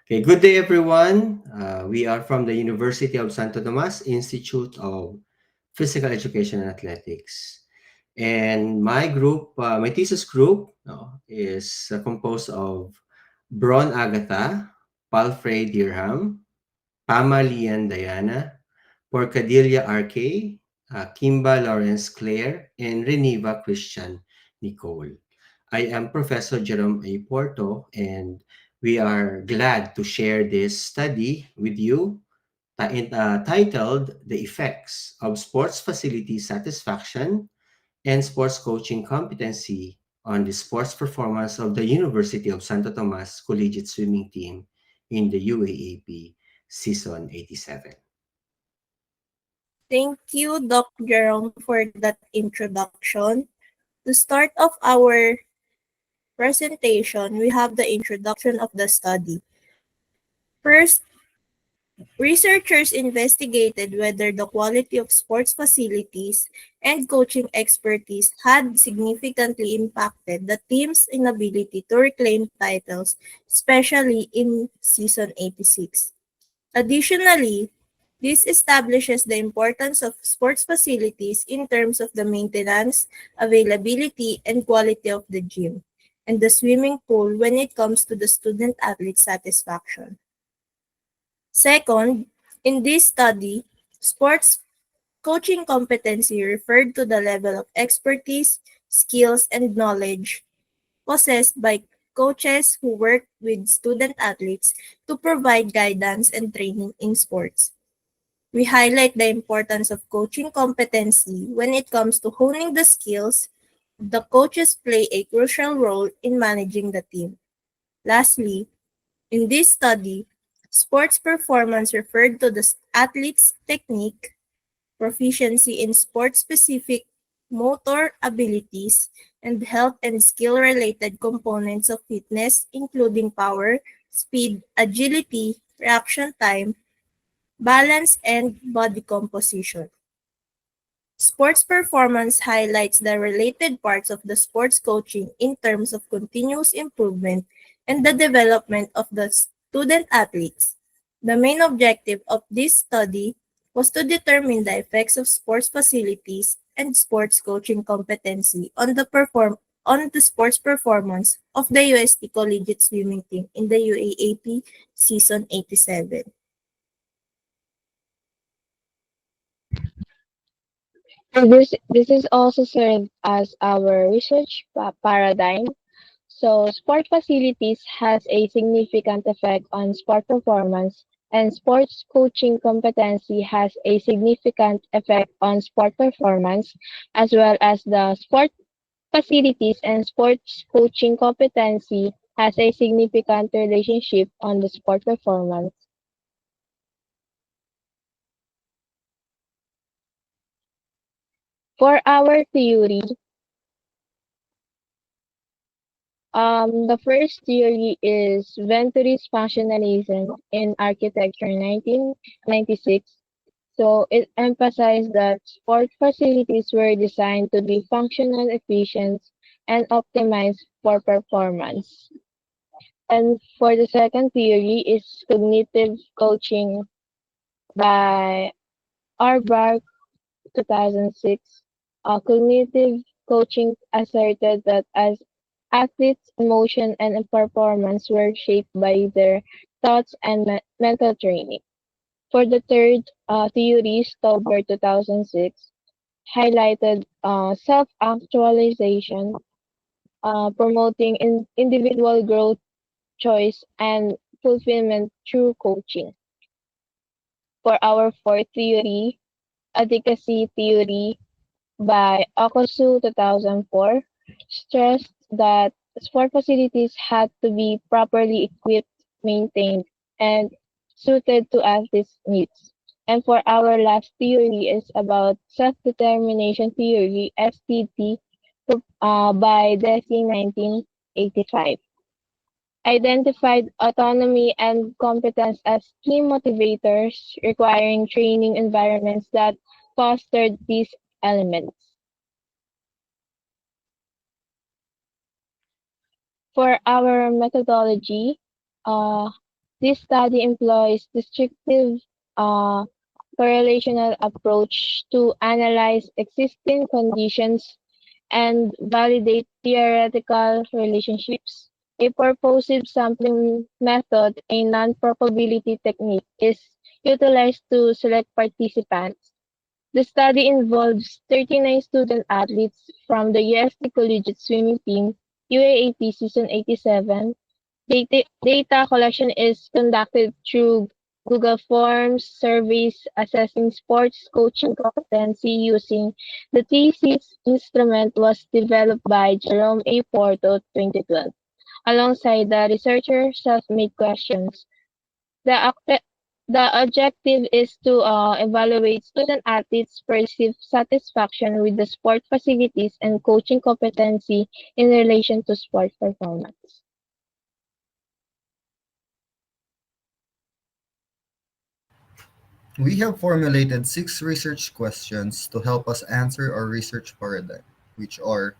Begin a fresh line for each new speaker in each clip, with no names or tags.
Okay, good day, everyone. We are from the University of Santo Tomas Institute of Physical Education and Athletics. And my group, my thesis group, is composed of Bron Agatha, Palfrey Dirham, Pama Lianne Diana, Porcadilla Arkaye, Quimba Lorenz Claire, and Reneva Christian Nicole. I am Professor Jerome A. Porto, and we are glad to share this study with you titled The Effects of Sports Facility Satisfaction and Sports Coaching Competency on the Sports Performance of the University of Santo Tomas Collegiate Swimming Team in the UAAP Season 87.
Thank you, Doc Jerome, for that introduction. To start off our presentation, we have the introduction of the study. First, researchers investigated whether the quality of sports facilities and coaching expertise had significantly impacted the team's inability to reclaim titles, especially in season 86. Additionally, this establishes the importance of sports facilities in terms of the maintenance, availability, and quality of the gym and the swimming pool when it comes to the student-athlete satisfaction. Second, in this study, sports coaching competency referred to the level of expertise, skills, and knowledge possessed by coaches who work with student athletes to provide guidance and training in sports. We highlight the importance of coaching competency when it comes to honing the skills. The coaches play a crucial role in managing the team. Lastly, in this study, sports performance referred to the athlete's technique, proficiency in sport-specific motor abilities, and health and skill-related components of fitness, including power, speed, agility, reaction time, balance, and body composition. Sports performance highlights the related parts of the sports coaching in terms of continuous improvement and the development of the student athletes. The main objective of this study was to determine the effects of sports facilities and sports coaching competency on the sports performance of the UST Collegiate Swimming Team in the UAAP Season 87.
And this is also served as our research paradigm. So sport facilities has a significant effect on sport performance, and sports coaching competency has a significant effect on sport performance, as well as the sport facilities and sports coaching competency has a significant relationship on the sport performance. For our theory, the first theory is Venturi's functionalism in architecture 1996. So it emphasized that sport facilities were designed to be functional, efficient, and optimized for performance. And for the second theory is cognitive coaching by Arbar 2006. Cognitive coaching asserted that as athletes' emotion and performance were shaped by their thoughts and mental training. For the third theory, Stauber 2006 highlighted self-actualization, promoting individual growth, choice, and fulfillment through coaching. For our fourth theory, advocacy theory by Okosu 2004 stressed that sport facilities had to be properly equipped, maintained, and suited to athletes' needs. And for our last theory is about self-determination theory, STT, by Deci 1985. Identified autonomy and competence as key motivators, requiring training environments that fostered these elements. For our methodology, uh, This study employs descriptive uh, correlational approach to analyze existing conditions and validate theoretical relationships. A purposive sampling method, a non-probability technique, is utilized to select participants. The study involves 39 student athletes from the USD Collegiate Swimming Team, UAAP Season 87. Data collection is conducted through Google Forms, surveys, assessing sports coaching competency using the thesis instrument was developed by Jerome A. Porto 2012, alongside the researcher self-made questions. The, obje- the objective is to evaluate student athletes' perceived satisfaction with the sport facilities and coaching competency in relation to sport performance.
We have formulated 6 research questions to help us answer our research paradigm, which are: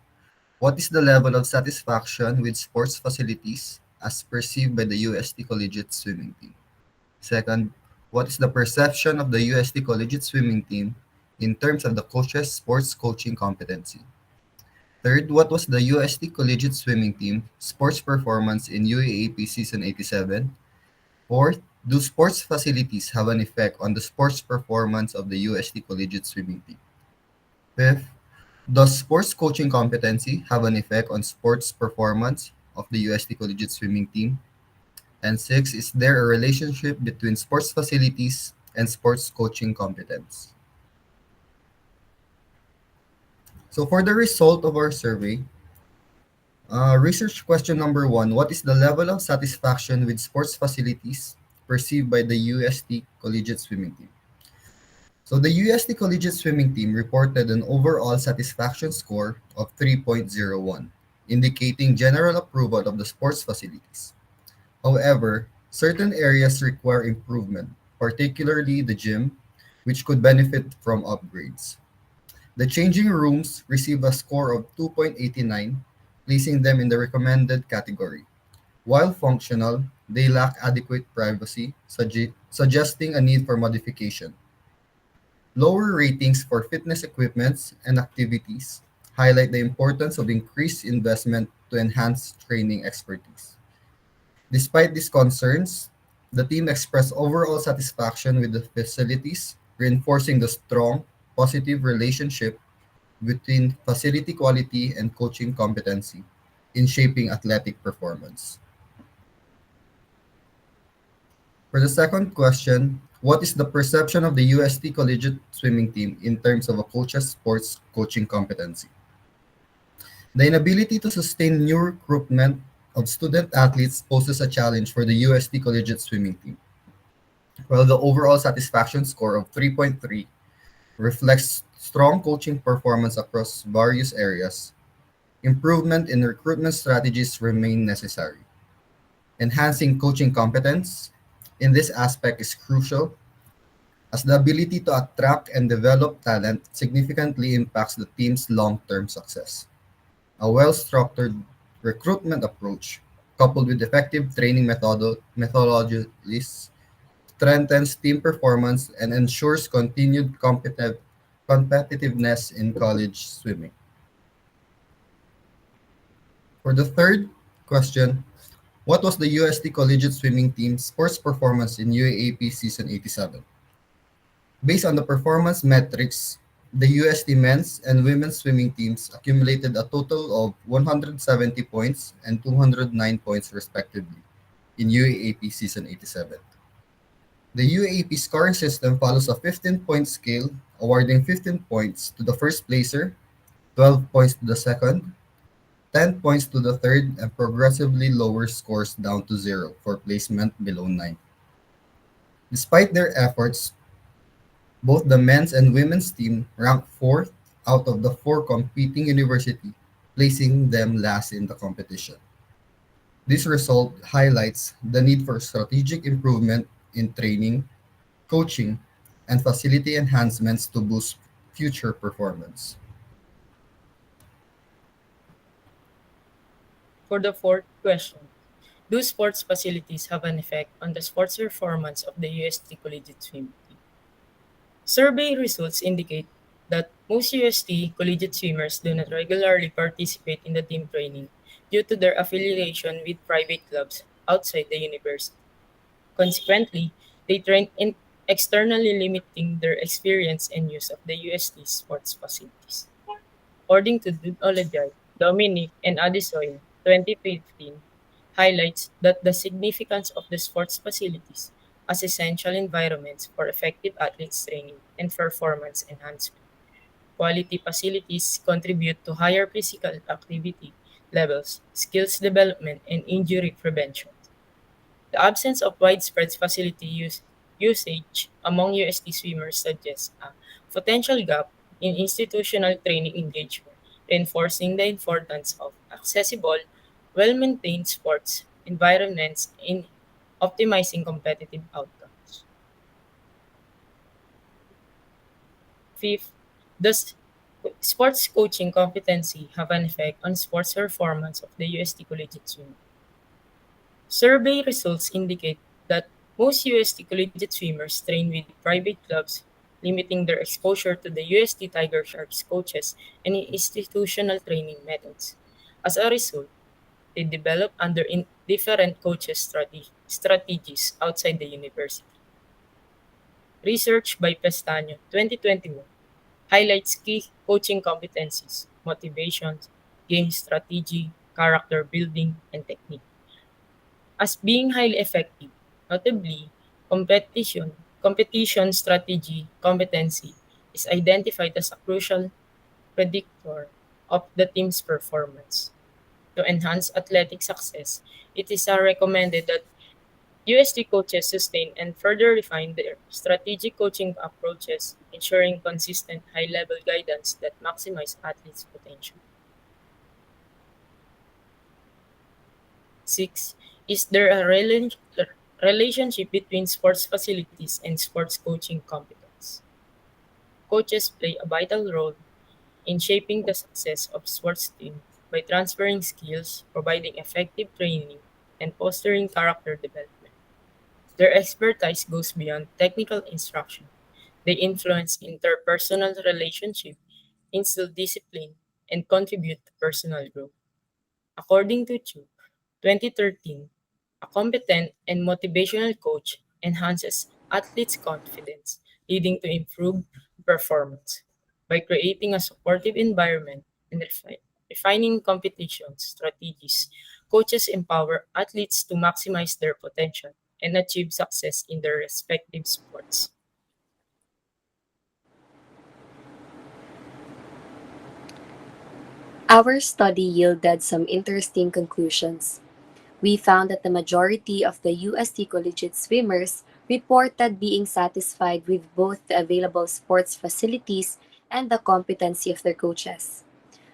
what is the level of satisfaction with sports facilities as perceived by the UST Collegiate Swimming Team? Second, what is the perception of the UST Collegiate Swimming Team in terms of the coach's sports coaching competency? Third, what was the UST Collegiate Swimming Team sports performance in UAAP Season 87? Fourth, do sports facilities have an effect on the sports performance of the UST Collegiate Swimming Team? Fifth, does sports coaching competency have an effect on sports performance of the UST Collegiate Swimming Team? And six, is there a relationship between sports facilities and sports coaching competence? So for the result of our survey, research question number one: what is the level of satisfaction with sports facilities perceived by the UST Collegiate Swimming Team? So the UST Collegiate Swimming Team reported an overall satisfaction score of 3.01, indicating general approval of the sports facilities. However, certain areas require improvement, particularly the gym, which could benefit from upgrades. The changing rooms receive a score of 2.89, placing them in the recommended category. While functional, they lack adequate privacy, suggesting a need for modification. Lower ratings for fitness equipments and activities highlight the importance of increased investment to enhance training expertise. Despite these concerns, the team expressed overall satisfaction with the facilities, reinforcing the strong, positive relationship between facility quality and coaching competency in shaping athletic performance. For the second question, what is the perception of the UST Collegiate Swimming Team in terms of a coach's sports coaching competency? The inability to sustain new recruitment of student athletes poses a challenge for the UST Collegiate Swimming Team. While the overall satisfaction score of 3.3 reflects strong coaching performance across various areas, improvement in recruitment strategies remain necessary. Enhancing coaching competence in this aspect is crucial, as the ability to attract and develop talent significantly impacts the team's long-term success. A well-structured recruitment approach, coupled with effective training methodologies, strengthens team performance and ensures continued competitiveness in college swimming. For the third question, what was the UST Collegiate Swimming Team sports performance in UAAP Season 87? Based on the performance metrics, the UST men's and women's swimming teams accumulated a total of 170 points and 209 points respectively in UAAP Season 87. The UAAP scoring system follows a 15-point scale, awarding 15 points to the first placer, 12 points to the second, 10 points to the third, and progressively lower scores down to 0 for placement below 9. Despite their efforts, both the men's and women's team ranked fourth out of the four competing universities, placing them last in the competition. This result highlights the need for strategic improvement in training, coaching, and facility enhancements to boost future performance.
For the fourth question, Do sports facilities have an effect on the sports performance of the UST Collegiate Swim team? Survey results indicate that most UST collegiate swimmers do not regularly participate in the team training due to their affiliation with private clubs outside the university. Consequently, they train externally, limiting their experience and use of the UST sports facilities. According to Olejai, Dominic, and Adesoye, 2015, highlights that the significance of the sports facilities as essential environments for effective athletes training and performance enhancement. Quality facilities contribute to higher physical activity levels, skills development, and injury prevention. The absence of widespread facility usage among UST swimmers suggests a potential gap in institutional training engagement, reinforcing the importance of accessible, well-maintained sports environments in optimizing competitive outcomes. Fifth, does sports coaching competency have an effect on sports performance of the UST collegiate swimmer? Survey results indicate that most UST collegiate swimmers train with private clubs, limiting their exposure to the UST Tiger Sharks coaches and institutional training methods. As a result, they develop under different coaches' strategies outside the university. Research by Pestaño, 2021, highlights key coaching competencies, motivations, game strategy, character building, and technique as being highly effective. Notably, competition strategy competency is identified as a crucial predictor of the team's performance. To enhance athletic success, it is recommended that UST coaches sustain and further refine their strategic coaching approaches, ensuring consistent high-level guidance that maximize athletes' potential. 6. Is there a relationship between sports facilities and sports coaching competence? Coaches play a vital role in shaping the success of sports team by transferring skills, providing effective training, and fostering character development. Their expertise goes beyond technical instruction. They influence interpersonal relationship, instill discipline, and contribute to personal growth. According to Chu, 2013, a competent and motivational coach enhances athletes' confidence, leading to improved performance. By creating a supportive environment and refining competition strategies, coaches empower athletes to maximize their potential and achieve success in their respective sports.
Our study yielded some interesting conclusions. We found that the majority of the UST collegiate swimmers reported being satisfied with both the available sports facilities and the competency of their coaches.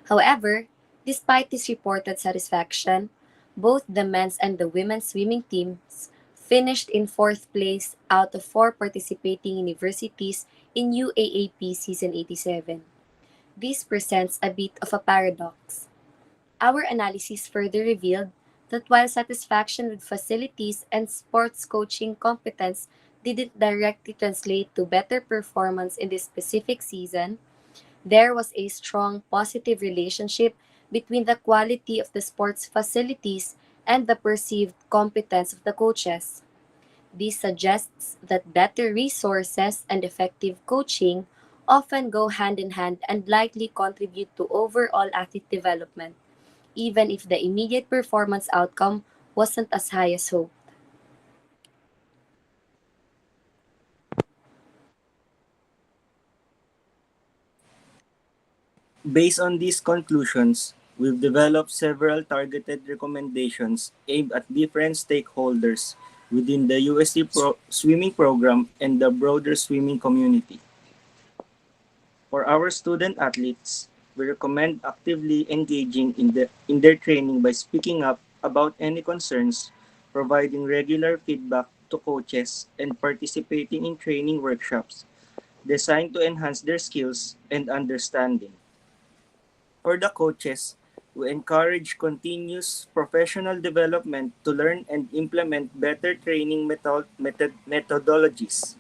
However, despite this reported satisfaction, both the men's and the women's swimming teams finished in fourth place out of four participating universities in UAAP Season 87. This presents a bit of a paradox. Our analysis further revealed that while satisfaction with facilities and sports coaching competence didn't directly translate to better performance in this specific season, there was a strong positive relationship between the quality of the sports facilities and the perceived competence of the coaches. This suggests that better resources and effective coaching often go hand in hand and likely contribute to overall athlete development, even if the immediate performance outcome wasn't as high as hoped.
Based on these conclusions, we've developed several targeted recommendations aimed at different stakeholders within the swimming program and the broader swimming community. For our student athletes, we recommend actively engaging in their training by speaking up about any concerns, providing regular feedback to coaches, and participating in training workshops designed to enhance their skills and understanding. For the coaches, We encourage continuous professional development to learn and implement better training methodologies.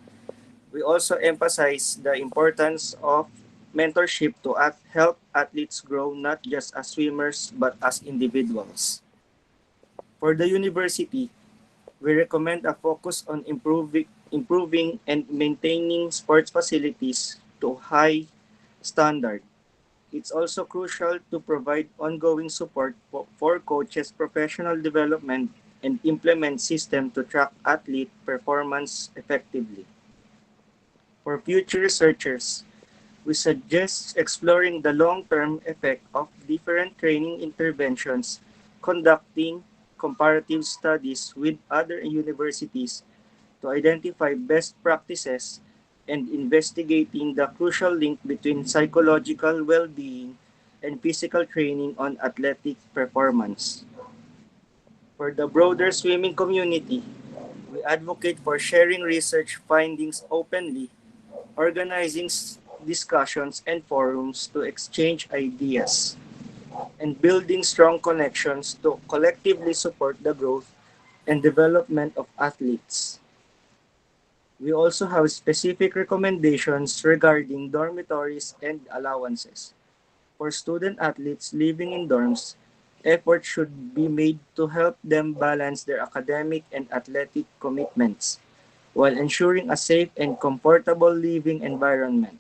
We also emphasize the importance of mentorship to help athletes grow not just as swimmers but as individuals. For the university, we recommend a focus on improving and maintaining sports facilities to high standard. It's also crucial to provide ongoing support for coaches' professional development and implement systems to track athlete performance effectively. For future researchers, we suggest exploring the long-term effect of different training interventions, conducting comparative studies with other universities to identify best practices, and investigating the crucial link between psychological well-being and physical training on athletic performance. For the broader swimming community, we advocate for sharing research findings openly, organizing discussions and forums to exchange ideas, and building strong connections to collectively support the growth and development of athletes. We also have specific recommendations regarding dormitories and allowances. For student athletes living in dorms, effort should be made to help them balance their academic and athletic commitments while ensuring a safe and comfortable living environment.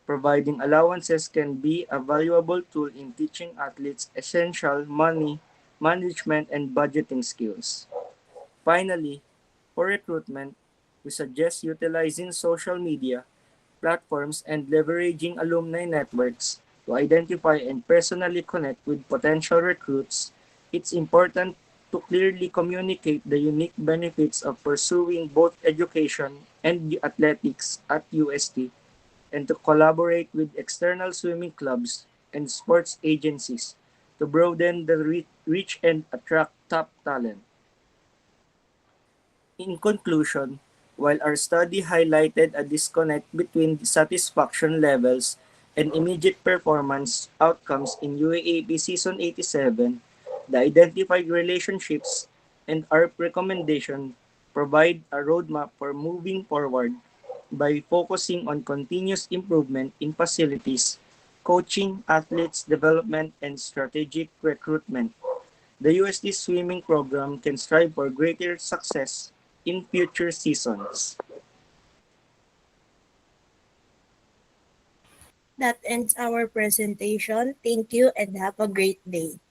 Providing allowances can be a valuable tool in teaching athletes essential money management and budgeting skills. Finally, for recruitment, we suggest utilizing social media platforms and leveraging alumni networks to identify and personally connect with potential recruits. It's important to clearly communicate the unique benefits of pursuing both education and athletics at UST and to collaborate with external swimming clubs and sports agencies to broaden the reach and attract top talent. In conclusion, while our study highlighted a disconnect between satisfaction levels and immediate performance outcomes in UAAP Season 87, the identified relationships and our recommendation provide a roadmap for moving forward by focusing on continuous improvement in facilities, coaching, athletes development, and strategic recruitment. The USD swimming program can strive for greater success in future seasons.
That ends our presentation. Thank you and have a great day.